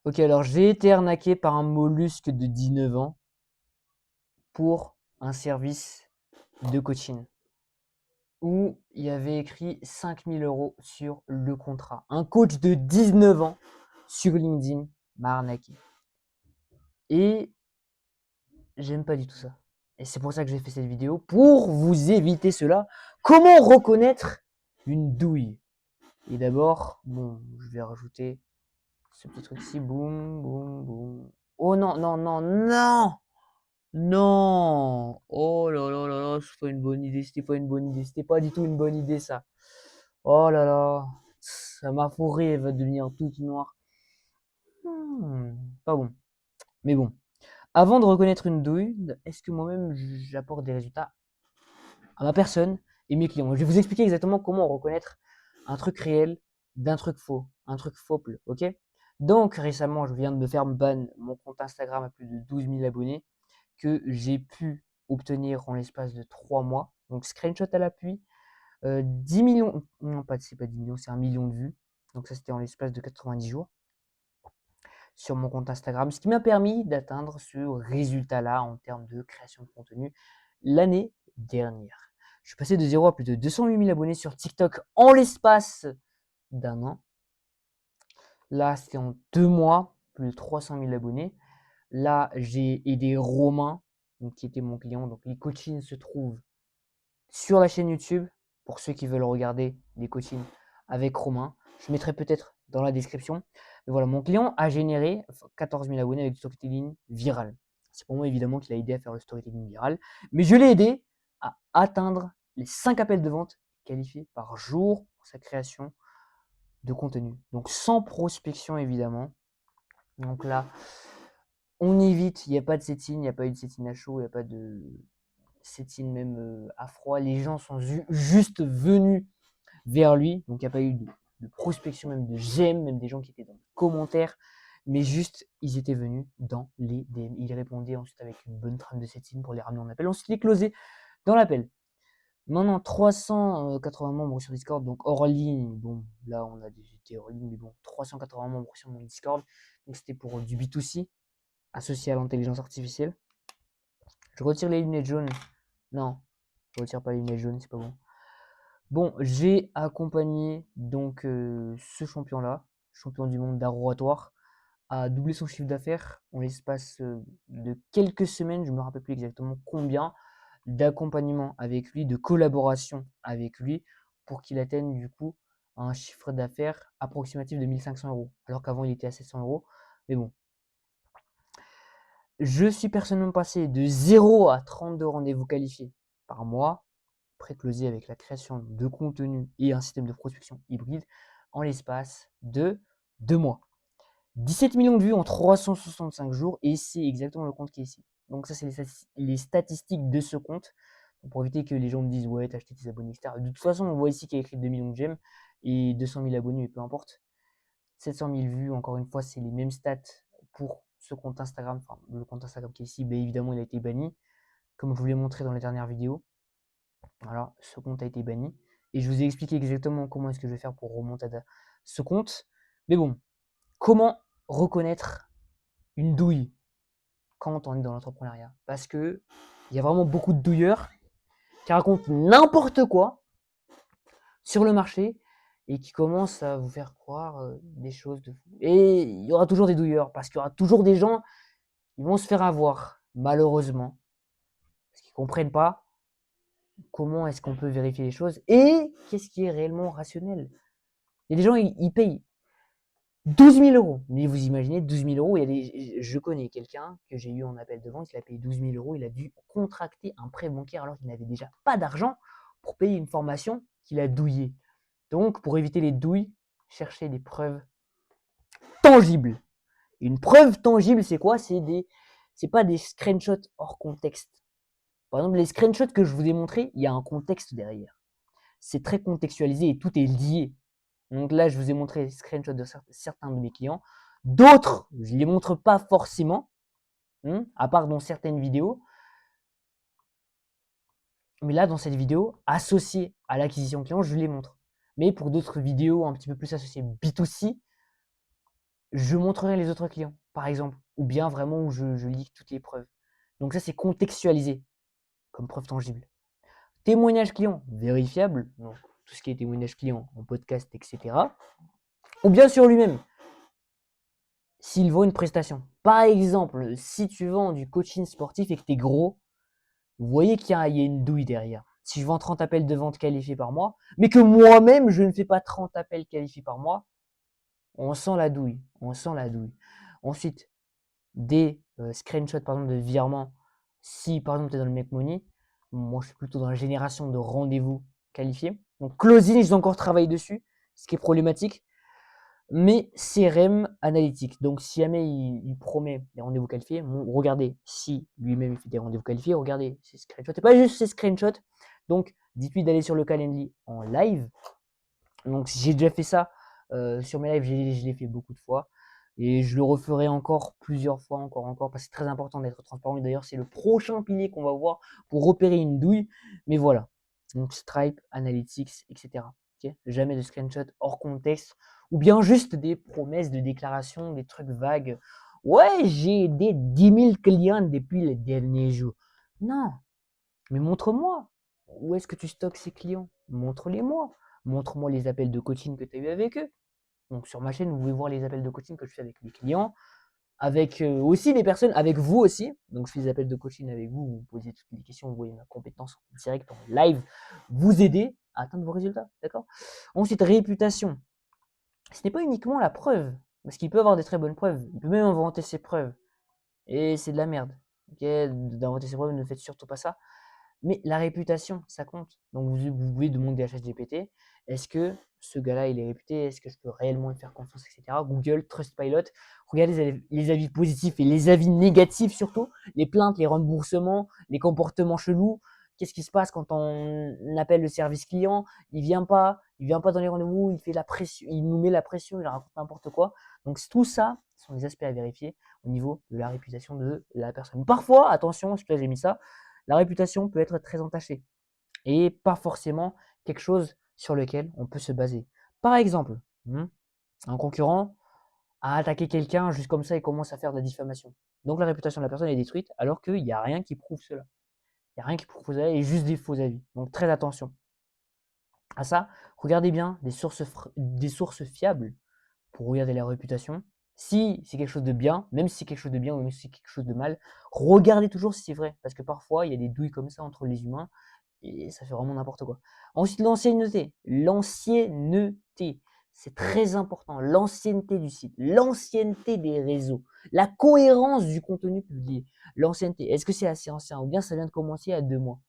Ok, alors j'ai été arnaqué par un mollusque de 19 ans pour un service de coaching où il y avait écrit 5 000 € sur le contrat. Un coach de 19 ans sur LinkedIn m'a arnaqué. Et j'aime pas du tout ça. Et c'est pour ça que j'ai fait cette vidéo, pour vous éviter cela. Comment reconnaître une douille? Et d'abord, bon, je vais rajouter ce petit truc ici, boum, boum, boum. Oh non, non, non, non! Non! Oh là là là là, c'est pas une bonne idée, c'était pas une bonne idée, c'était pas du tout une bonne idée ça. Oh là là, ma forêt va devenir toute noire. Pas bon. Mais bon, avant de reconnaître une douille, est-ce que moi-même j'apporte des résultats à ma personne et mes clients? Je vais vous expliquer exactement comment reconnaître un truc réel d'un truc faux, un truc faux, ok? Donc récemment, je viens de me faire ban mon compte Instagram à plus de 12 000 abonnés que j'ai pu obtenir en l'espace de 3 mois. Donc screenshot à l'appui, 10 millions, non pas, c'est pas 10 millions, c'est 1 million de vues. Donc ça c'était en l'espace de 90 jours sur mon compte Instagram, ce qui m'a permis d'atteindre ce résultat-là en termes de création de contenu l'année dernière. Je suis passé de 0 à plus de 208 000 abonnés sur TikTok en l'espace d'un an. Là, c'était en 2 mois, plus de 300 000 abonnés. Là, j'ai aidé Romain, donc, qui était mon client. Donc, les coachings se trouvent sur la chaîne YouTube pour ceux qui veulent regarder les coachings avec Romain. Je mettrai peut-être dans la description. Mais voilà, mon client a généré 14 000 abonnés avec du storytelling viral. C'est pour moi évidemment qu'il a aidé à faire le storytelling viral. Mais je l'ai aidé à atteindre les 5 appels de vente qualifiés par jour pour sa création de contenu. Donc sans prospection évidemment. Donc là, on évite, il n'y a pas de setting, il n'y a pas eu de setting à chaud, il n'y a pas de setting même à froid. Les gens sont juste venus vers lui. Donc il n'y a pas eu de prospection, même de j'aime, même des gens qui étaient dans les commentaires. Mais juste, ils étaient venus dans les DM. Il répondait ensuite avec une bonne trame de setting pour les ramener en appel. Ensuite, il est closé dans l'appel. Maintenant, 380 membres sur Discord, donc hors ligne. Bon, là, on a des GT hors ligne, mais bon, 380 membres sur mon Discord. Donc, c'était pour du B2C associé à l'intelligence artificielle. Je retire les lunettes jaunes. Non, je retire pas les lunettes jaunes, c'est pas bon. Bon, j'ai accompagné donc ce champion-là, champion du monde d'arrogatoire, à doubler son chiffre d'affaires en l'espace de quelques semaines, je ne me rappelle plus exactement combien, d'accompagnement avec lui, de collaboration avec lui, pour qu'il atteigne du coup un chiffre d'affaires approximatif de 1500 euros, alors qu'avant il était à 700 euros. Mais bon, je suis personnellement passé de 0 à 32 rendez-vous qualifiés par mois, pré-closé avec la création de contenu et un système de prospection hybride en l'espace de 2 mois. 17 millions de vues en 365 jours et c'est exactement le compte qui est ici. Donc ça, c'est les statistiques de ce compte. Donc pour éviter que les gens me disent ouais, t'as acheté tes abonnés, etc. De toute façon, on voit ici qu'il y a écrit 2 millions de j'aime et 200 000 abonnés, mais peu importe. 700 000 vues, encore une fois, c'est les mêmes stats pour ce compte Instagram. Enfin, le compte Instagram qui est ici, ben, évidemment, il a été banni. Comme je vous l'ai montré dans les dernières vidéos. Voilà, ce compte a été banni. Et je vous ai expliqué exactement comment est-ce que je vais faire pour remonter à ce compte. Mais bon, comment reconnaître une douille quand on est dans l'entrepreneuriat? Parce que il y a vraiment beaucoup de douilleurs qui racontent n'importe quoi sur le marché et qui commencent à vous faire croire des choses de fou. Et il y aura toujours des douilleurs parce qu'il y aura toujours des gens qui vont se faire avoir, malheureusement, parce qu'ils ne comprennent pas comment est-ce qu'on peut vérifier les choses et qu'est-ce qui est réellement rationnel. Il y a des gens, ils payent 12 000 euros. Mais vous imaginez, 12 000 euros, je connais quelqu'un que j'ai eu en appel de vente, il a payé 12 000 euros, il a dû contracter un prêt bancaire alors qu'il n'avait déjà pas d'argent pour payer une formation qu'il a douillée. Donc, pour éviter les douilles, cherchez des preuves tangibles. Une preuve tangible, c'est quoi? C'est pas des screenshots hors contexte. Par exemple, les screenshots que je vous ai montrés, il y a un contexte derrière. C'est très contextualisé et tout est lié. Donc là, je vous ai montré des screenshots de certains de mes clients. D'autres, je ne les montre pas forcément, à part dans certaines vidéos. Mais là, dans cette vidéo, associée à l'acquisition client, je les montre. Mais pour d'autres vidéos un petit peu plus associées B2C, je montrerai les autres clients, par exemple, ou bien vraiment où je lis toutes les preuves. Donc ça, c'est contextualisé comme preuve tangible. Témoignage client vérifiable, donc tout ce qui est témoignage client en podcast, etc. Ou bien sur lui-même, s'il vend une prestation. Par exemple, si tu vends du coaching sportif et que tu es gros, vous voyez qu'il y a une douille derrière. Si je vends 30 appels de vente qualifiés par mois, mais que moi-même, je ne fais pas 30 appels qualifiés par mois, on sent la douille. On sent la douille. Ensuite, des screenshots, par exemple, de virements. Si, par exemple, tu es dans le Make Money, moi, je suis plutôt dans la génération de rendez-vous qualifiés. Donc, closing, je dois encore travailler dessus, ce qui est problématique. Mais CRM analytique. Donc, si jamais il promet des rendez-vous qualifiés, regardez si lui-même il fait des rendez-vous qualifiés, regardez ses screenshots. Et pas juste ses screenshots. Donc, dites-lui d'aller sur le Calendly en live. Donc, j'ai déjà fait ça sur mes lives, je l'ai fait beaucoup de fois. Et je le referai encore plusieurs fois, encore, parce que c'est très important d'être transparent. Et d'ailleurs, c'est le prochain pilier qu'on va voir pour repérer une douille. Mais voilà. Donc, Stripe, Analytics, etc. Okay, jamais de screenshot hors contexte. Ou bien juste des promesses de déclaration, des trucs vagues. Ouais, j'ai aidé 10 000 clients depuis les derniers jours. Non, mais montre-moi. Où est-ce que tu stockes ces clients? Montre-les-moi. Montre-moi les appels de coaching que tu as eu avec eux. Donc sur ma chaîne, vous pouvez voir les appels de coaching que je fais avec mes clients, avec aussi les personnes, avec vous aussi. Donc je fais des appels de coaching avec vous, vous posez toutes les questions, vous voyez ma compétence en direct, en live, vous aider à atteindre vos résultats, d'accord? Ensuite, réputation. Ce n'est pas uniquement la preuve, parce qu'il peut avoir des très bonnes preuves, il peut même inventer ses preuves, et c'est de la merde. Ok, d'inventer ses preuves, ne faites surtout pas ça. Mais la réputation, ça compte. Donc vous pouvez demander à ChatGPT, est-ce que ce gars-là, il est réputé? Est-ce que je peux réellement lui faire confiance, etc. Google, Trustpilot, regardez les avis positifs et les avis négatifs surtout, les plaintes, les remboursements, les comportements chelous. Qu'est-ce qui se passe quand on appelle le service client? Il vient pas dans les rendez-vous, il fait la pression, il nous met la pression, il raconte n'importe quoi. Donc tout ça sont des aspects à vérifier au niveau de la réputation de la personne. Parfois, attention, c'est que j'ai mis ça, la réputation peut être très entachée et pas forcément quelque chose sur lequel on peut se baser. Par exemple, un concurrent a attaqué quelqu'un juste comme ça et commence à faire de la diffamation. Donc la réputation de la personne est détruite alors qu'il n'y a rien qui prouve cela. Il n'y a rien qui prouve cela et juste des faux avis. Donc très attention à ça. Regardez bien des sources fiables pour regarder la réputation. Si c'est quelque chose de bien, même si c'est quelque chose de bien ou même si c'est quelque chose de mal, regardez toujours si c'est vrai. Parce que parfois, il y a des douilles comme ça entre les humains et ça fait vraiment n'importe quoi. Ensuite, l'ancienneté. L'ancienneté. C'est très important. L'ancienneté du site, l'ancienneté des réseaux, la cohérence du contenu publié. L'ancienneté. Est-ce que c'est assez ancien ou bien ça vient de commencer à 2 mois?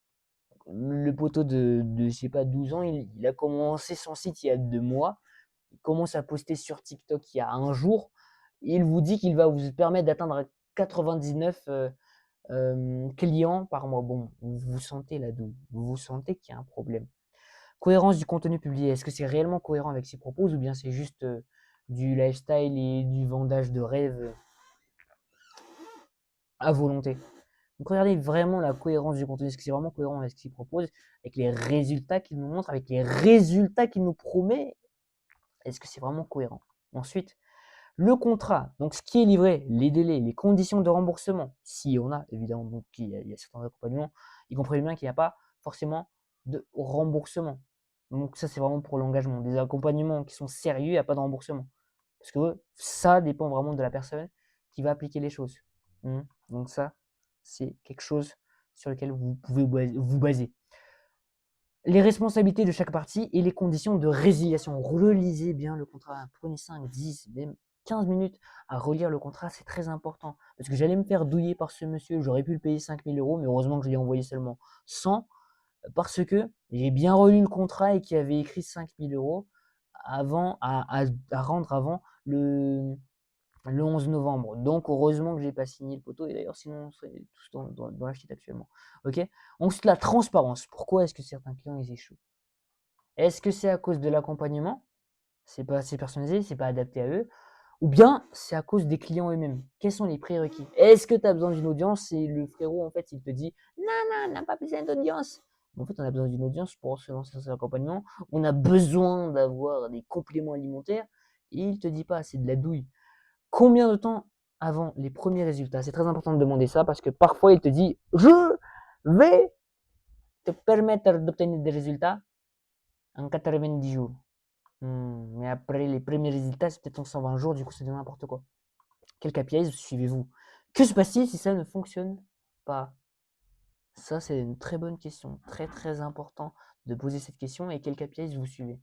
Le poteau je sais pas, 12 ans, il a commencé son site il y a 2 mois. Il commence à poster sur TikTok il y a un jour. Il vous dit qu'il va vous permettre d'atteindre 99 clients par mois. Bon, vous sentez la douille, vous sentez qu'il y a un problème. Cohérence du contenu publié, est-ce que c'est réellement cohérent avec ses propos ou bien c'est juste du lifestyle et du vendage de rêves à volonté? Donc regardez vraiment la cohérence du contenu, est-ce que c'est vraiment cohérent avec ce qu'il propose, avec les résultats qu'il nous montre, avec les résultats qu'il nous promet, est-ce que c'est vraiment cohérent? Ensuite, le contrat, donc ce qui est livré, les délais, les conditions de remboursement, si on a évidemment, donc il y a certains accompagnements, y compris bien qu'il n'y a pas forcément de remboursement. Donc ça c'est vraiment pour l'engagement. Des accompagnements qui sont sérieux, il n'y a pas de remboursement. Parce que ça dépend vraiment de la personne qui va appliquer les choses. Donc ça, c'est quelque chose sur lequel vous pouvez vous baser. Les responsabilités de chaque partie et les conditions de résiliation. Relisez bien le contrat. Prenez 5, 10, même 15 minutes à relire le contrat, c'est très important. Parce que j'allais me faire douiller par ce monsieur, j'aurais pu le payer 5000 euros, mais heureusement que je lui ai envoyé seulement 100, parce que j'ai bien relu le contrat et qu'il avait écrit 5000 euros avant, à rendre avant le 11 novembre. Donc, heureusement que j'ai pas signé le poteau. Et d'ailleurs, sinon, on serait tous dans la chute actuellement. Ok. Ensuite, la transparence. Pourquoi est-ce que certains clients ils échouent? Est-ce que c'est à cause de l'accompagnement? C'est pas assez personnalisé, c'est pas adapté à eux? Ou bien c'est à cause des clients eux-mêmes? Quels sont les prérequis? Est-ce que tu as besoin d'une audience et le frérot, en fait, il te dit non, non, on n'a pas besoin d'audience. Mais en fait, on a besoin d'une audience pour se lancer dans cet accompagnement. On a besoin d'avoir des compléments alimentaires et il te dit pas, c'est de la douille. Combien de temps avant les premiers résultats? C'est très important de demander ça parce que parfois il te dit: «Je vais te permettre d'obtenir des résultats en 90 jours». Mais après les premiers résultats, c'est peut-être en 120 jours, du coup, ça devient n'importe quoi. Quel KPIs suivez-vous? Que se passe-t-il si ça ne fonctionne pas? Ça, c'est une très bonne question. Très, très important de poser cette question et quel KPIs vous suivez?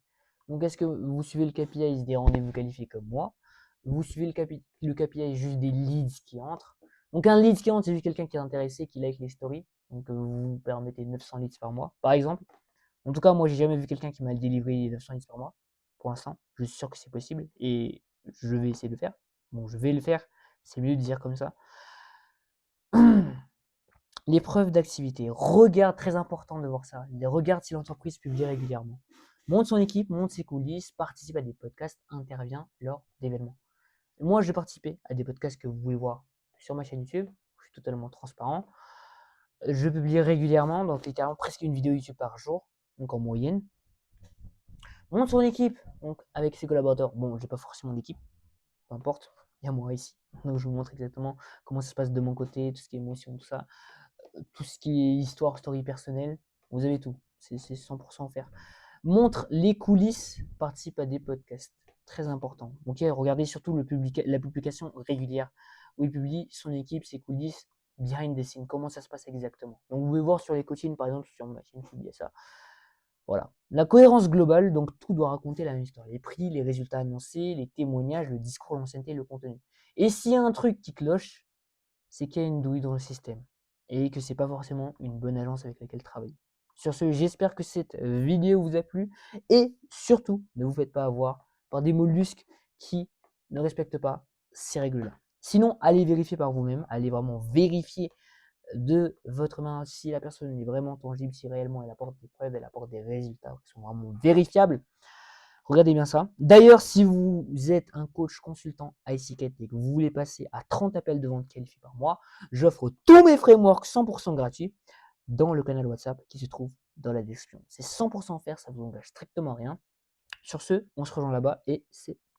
Donc, est-ce que vous suivez le KPIs des rendez-vous qualifiés comme moi? Vous suivez le KPI juste des leads qui entrent? Donc, un lead qui entre, c'est juste quelqu'un qui est intéressé, qui like les stories. Donc, vous permettez 900 leads par mois, par exemple. En tout cas, moi, j'ai jamais vu quelqu'un qui m'a délivré 900 leads par mois. Pour l'instant, je suis sûr que c'est possible et je vais essayer de le faire. Bon, je vais le faire. C'est mieux de dire comme ça. Les preuves d'activité. Regarde, très important de voir ça. Regarde si l'entreprise publie régulièrement. Monte son équipe, monte ses coulisses, participe à des podcasts, intervient lors d'événements. Moi, j'ai participé à des podcasts que vous pouvez voir sur ma chaîne YouTube. Je suis totalement transparent. Je publie régulièrement, donc littéralement presque une vidéo YouTube par jour, donc en moyenne. Monte son équipe, donc avec ses collaborateurs. Bon, j'ai pas forcément d'équipe, peu importe. Il y a moi ici. Donc je vous montre exactement comment ça se passe de mon côté, tout ce qui est émotion, tout ça. Tout ce qui est histoire, story personnelle, vous avez tout. C'est 100% offert. Montre les coulisses, participe à des podcasts. Très important. Ok, regardez surtout la publication régulière où il publie son équipe, ses coulisses, behind the scenes, comment ça se passe exactement. Donc vous pouvez voir sur les coachings, par exemple, sur ma chaîne, il y a ça. Voilà. La cohérence globale, donc tout doit raconter la même histoire. Les prix, les résultats annoncés, les témoignages, le discours, l'ancienneté, le contenu. Et s'il y a un truc qui cloche, c'est qu'il y a une douille dans le système et que c'est pas forcément une bonne agence avec laquelle travailler. Sur ce, j'espère que cette vidéo vous a plu et surtout, ne vous faites pas avoir par des mollusques qui ne respectent pas ces règles-là. Sinon, allez vérifier par vous-même, allez vraiment vérifier de votre main si la personne est vraiment tangible, si réellement elle apporte des preuves, elle apporte des résultats qui sont vraiment vérifiables. Regardez bien ça. D'ailleurs, si vous êtes un coach consultant ICCAT et que vous voulez passer à 30 appels de vente qualifiés par mois, j'offre tous mes frameworks 100% gratuits dans le canal WhatsApp qui se trouve dans la description. C'est 100% offert, ça ne vous engage strictement rien. Sur ce, on se rejoint là-bas et c'est